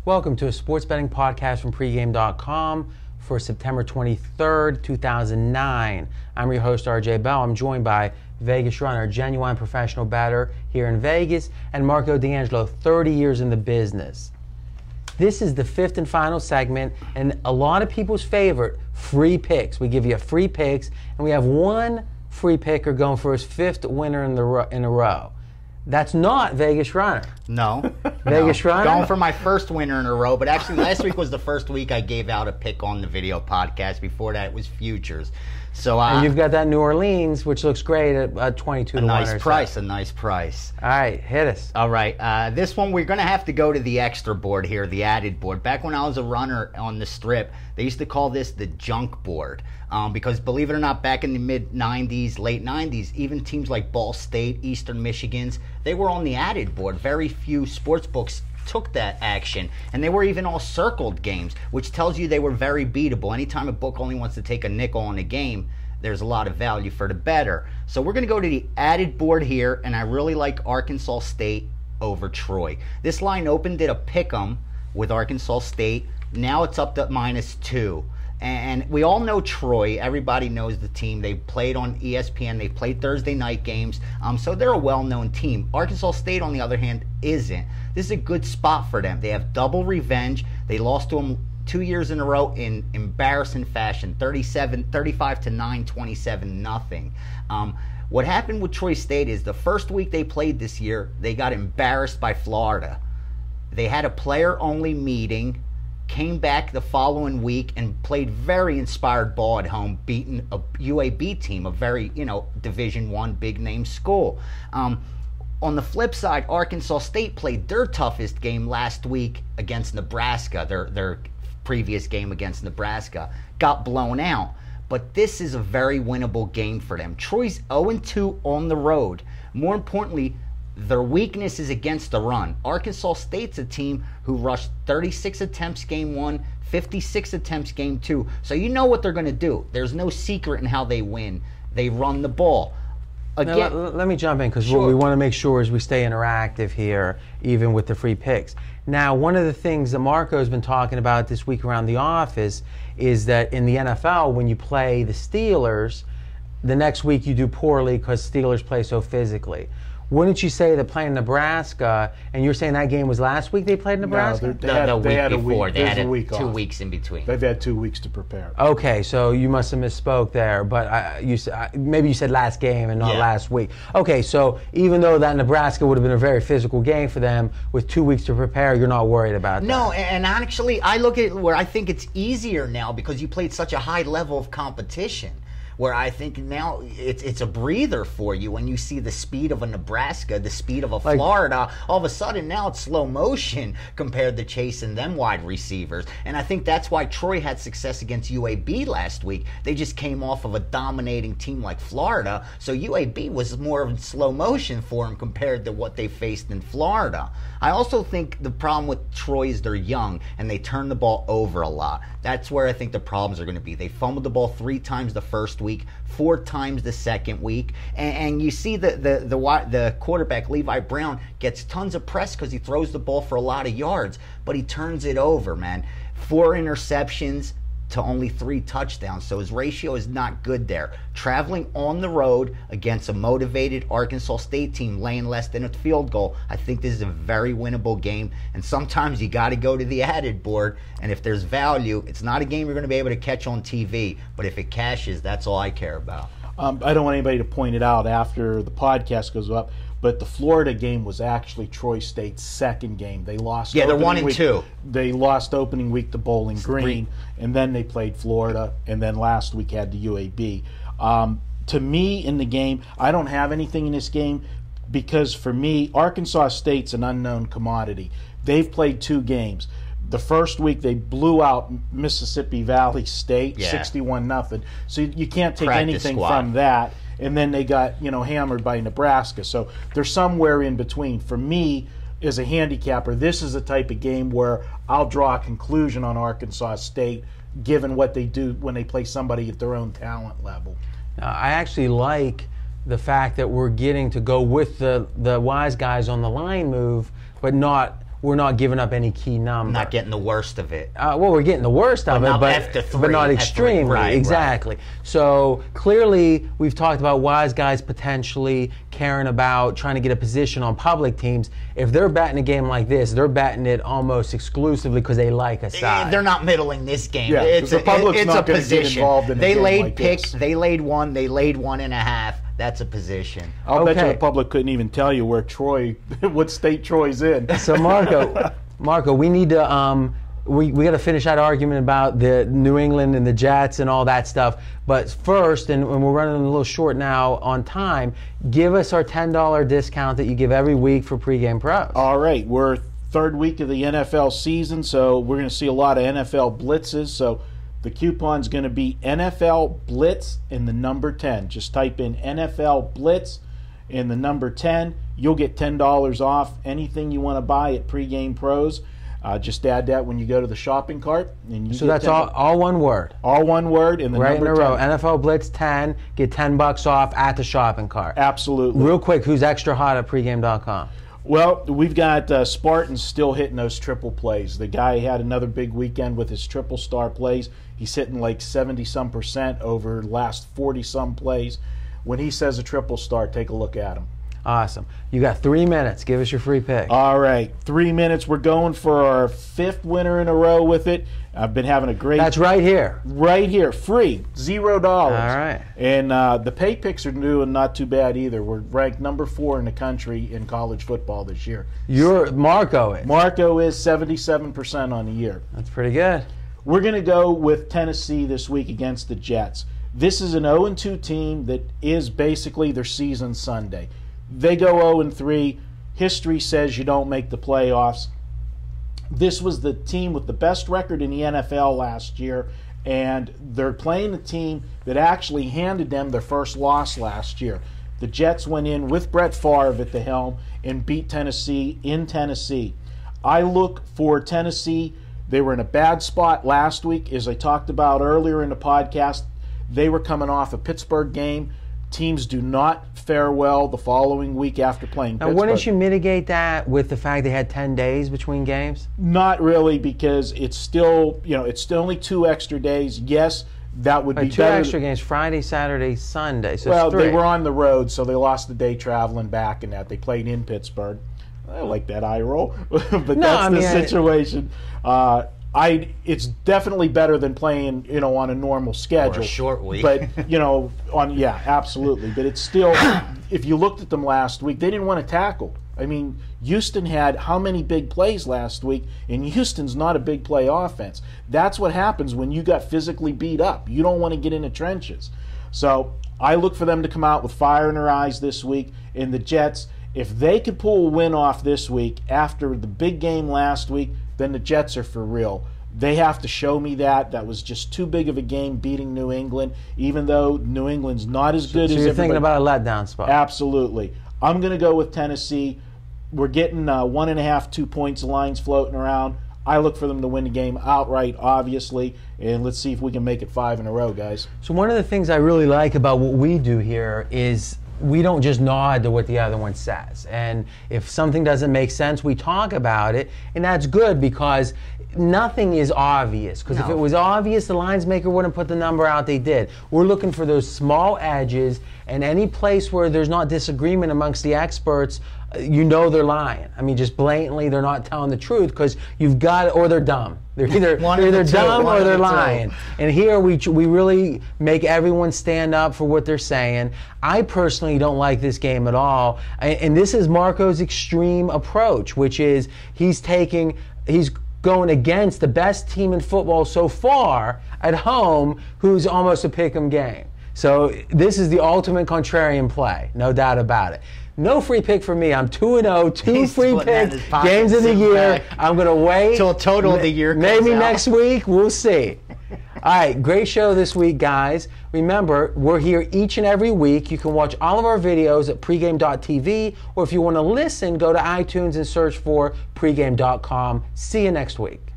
Welcome to a sports betting podcast from pregame.com for September 23rd, 2009. I'm your host, RJ Bell. I'm joined by Vegas Runner, genuine professional bettor here in Vegas, and Marco D'Angelo, 30 years in the business. This is the fifth and final segment, and a lot of people's favorite, free picks. We give you free picks, and we have one free picker going for his fifth winner in a row. That's not Vegas Runner. No. Vegas Runner? Going for my first winner in a row, but actually last week was the first week I gave out a pick on the video podcast. Before that, it was futures. So and you've got that New Orleans, which looks great at 22 to 1 or so. A nice price. All right, hit us. All right, this one we're going to have to go to the extra board here, the added board. Back when I was a runner on the strip, they used to call this the junk board. Because believe it or not, back in the mid-'90s, late '90s, even teams like Ball State, Eastern Michigans, they were on the added board. Very few sports books took that action, and they were even all circled games, which tells you they were very beatable. Anytime a book only wants to take a nickel on a game, there's a lot of value for the bettor. So we're going to go to the added board here, and I really like Arkansas State over Troy. This line opened at a pick'em with Arkansas State. Now it's up to -2. And we all know Troy. Everybody knows the team. They played on ESPN. They played Thursday night games. So they're a well-known team. Arkansas State, on the other hand, isn't. This is a good spot for them. They have double revenge. They lost to them 2 years in a row in embarrassing fashion, 35-9, 27-0. What happened with Troy State is the first week they played this year, they got embarrassed by Florida. They had a player-only meeting, came back the following week and played very inspired ball at home, beating a UAB team, a very, Division I big-name school. On the flip side, Arkansas State played their toughest game last week against Nebraska, their previous game against Nebraska, got blown out. But this is a very winnable game for them. Troy's 0-2 on the road. More importantly, their weakness is against the run. Arkansas State's a team who rushed 36 attempts game 1, 56 attempts game 2. So you know what they're going to do. There's no secret in how they win. They run the ball. Again, now, let me jump in, because sure. What we want to make sure is we stay interactive here, even with the free picks. Now, one of the things that Marco's been talking about this week around the office is that in the NFL, when you play the Steelers, the next week you do poorly because Steelers play so physically. Wouldn't you say that playing Nebraska, and you're saying that game was last week they played Nebraska? No, they had a week. They had 2 weeks in between. They've had 2 weeks to prepare. Okay, so you must have misspoke there, but maybe you said last game and not last week. Okay, so even though that Nebraska would have been a very physical game for them, with 2 weeks to prepare, you're not worried about that? No, and actually, I look at it where I think it's easier now because you played such a high level of competition, where I think now it's a breather for you when you see the speed of a Nebraska, the speed of a Florida. All of a sudden now it's slow motion compared to chasing them wide receivers. And I think that's why Troy had success against UAB last week. They just came off of a dominating team like Florida, so UAB was more of slow motion for them compared to what they faced in Florida. I also think the problem with Troy is they're young and they turn the ball over a lot. That's where I think the problems are going to be. They fumbled the ball 3 times the first week, 4 times the second week, and you see the quarterback Levi Brown gets tons of press because he throws the ball for a lot of yards, but he turns it over, man. 4 interceptions to only 3 touchdowns, so his ratio is not good there. Traveling on the road against a motivated Arkansas State team laying less than a field goal, I think this is a very winnable game, and sometimes you got to go to the added board, and if there's value, it's not a game you're going to be able to catch on TV, but if it cashes, that's all I care about. I don't want anybody to point it out after the podcast goes up, but the Florida game was actually Troy State's second game. They lost. Yeah, they're 1-2. They lost opening week to Bowling Green, and then they played Florida, and then last week had the UAB. To me, in the game, I don't have anything in this game because for me, Arkansas State's an unknown commodity. They've played 2 games. The first week they blew out Mississippi Valley State 61-0. So you can't take anything from that. And then they got hammered by Nebraska. So they're somewhere in between. For me, as a handicapper, this is the type of game where I'll draw a conclusion on Arkansas State given what they do when they play somebody at their own talent level. I actually like the fact that we're getting to go with the wise guys on the line move, but not we're not giving up any key number. Not getting the worst of it. Well, we're getting the worst of it, but not extremely. Right, exactly. Right. So clearly, we've talked about wise guys potentially caring about trying to get a position on public teams. If they're betting a game like this, they're betting it almost exclusively because they like a side. They're not middling this game. Yeah, it's the public's not a going to get position. involved in a They game laid like picks. this. They laid 1. They laid 1.5. That's a position. I'll bet you Okay. the public couldn't even tell you where Troy, what state Troy's in. So Marco, we need to we got to finish that argument about the New England and the Jets and all that stuff. But first, and we're running a little short now on time, give us our $10 discount that you give every week for Pregame Pros. All right, we're third week of the NFL season, so we're going to see a lot of NFL blitzes. So the coupon's going to be NFL Blitz and the number 10. Just type in NFL Blitz and the number 10. You'll get $10 off anything you want to buy at Pregame Pros. Just add that when you go to the shopping cart. And you So that's all one word. All one word and the Right in number a row. 10. NFL Blitz 10, get $10 off at the shopping cart. Absolutely. Real quick, who's extra hot at pregame.com? Well, we've got Spartans still hitting those triple plays. The guy had another big weekend with his triple star plays. He's hitting like 70-some% over the last 40-some plays. When he says a triple star, take a look at him. Awesome. You got 3 minutes. Give us your free pick. All right, 3 minutes. We're going for our 5th winner in a row with it. I've been having a great... That's right here. Right here, free, $0. All right. And the pay picks are doing not too bad either. We're ranked number 4 in the country in college football this year. Marco is. Marco is 77% on the year. That's pretty good. We're going to go with Tennessee this week against the Jets. This is an 0-2 team that is basically their season Sunday. They go 0-3. History says you don't make the playoffs. This was the team with the best record in the NFL last year, and they're playing a team that actually handed them their first loss last year. The Jets went in with Brett Favre at the helm and beat Tennessee in Tennessee. I look for Tennessee. They were in a bad spot last week, as I talked about earlier in the podcast. They were coming off a Pittsburgh game. Teams do not fare well the following week after playing Pittsburgh. Now, wouldn't you mitigate that with the fact they had 10 days between games? Not really, because it's still, it's still only 2 extra days. Yes, that would be Two better. extra games, Friday, Saturday, Sunday. So Well, it's 3. they were on the road, so they lost the day traveling back and that. They played in Pittsburgh. I like that eye roll, but that's the situation. It's definitely better than playing, on a normal schedule. Or a short week. But, absolutely. But it's still, if you looked at them last week, they didn't want to tackle. I mean, Houston had how many big plays last week, and Houston's not a big play offense. That's what happens when you got physically beat up. You don't want to get in the trenches. So I look for them to come out with fire in their eyes this week. And the Jets, if they could pull a win off this week after the big game last week, then the Jets are for real. They have to show me that. That was just too big of a game beating New England, even though New England's not as good as you're thinking everybody. about a letdown spot. Absolutely. I'm going to go with Tennessee. We're getting 1.5, 2 points. The lines floating around. I look for them to win the game outright, obviously, and let's see if we can make it 5 in a row, guys. So one of the things I really like about what we do here is we don't just nod to what the other one says. And if something doesn't make sense, we talk about it, and that's good because nothing is obvious. Because if it was obvious, the lines maker wouldn't put the number out they did. We're looking for those small edges, and any place where there's not disagreement amongst the experts, they're lying. I mean, just blatantly, they're not telling the truth because you've got, or they're dumb. They're either dumb or they're lying. And here we really make everyone stand up for what they're saying. I personally don't like this game at all. And this is Marco's extreme approach, which is he's going against the best team in football so far at home, who's almost a pick-em game. So this is the ultimate contrarian play, no doubt about it. No free pick for me. I'm 2-0, 2 free pick games of the year. I'm going to wait till total of the year comes maybe out. Next week. We'll see. All right, great show this week, guys. Remember, we're here each and every week. You can watch all of our videos at pregame.tv, or if you want to listen, go to iTunes and search for pregame.com. See you next week.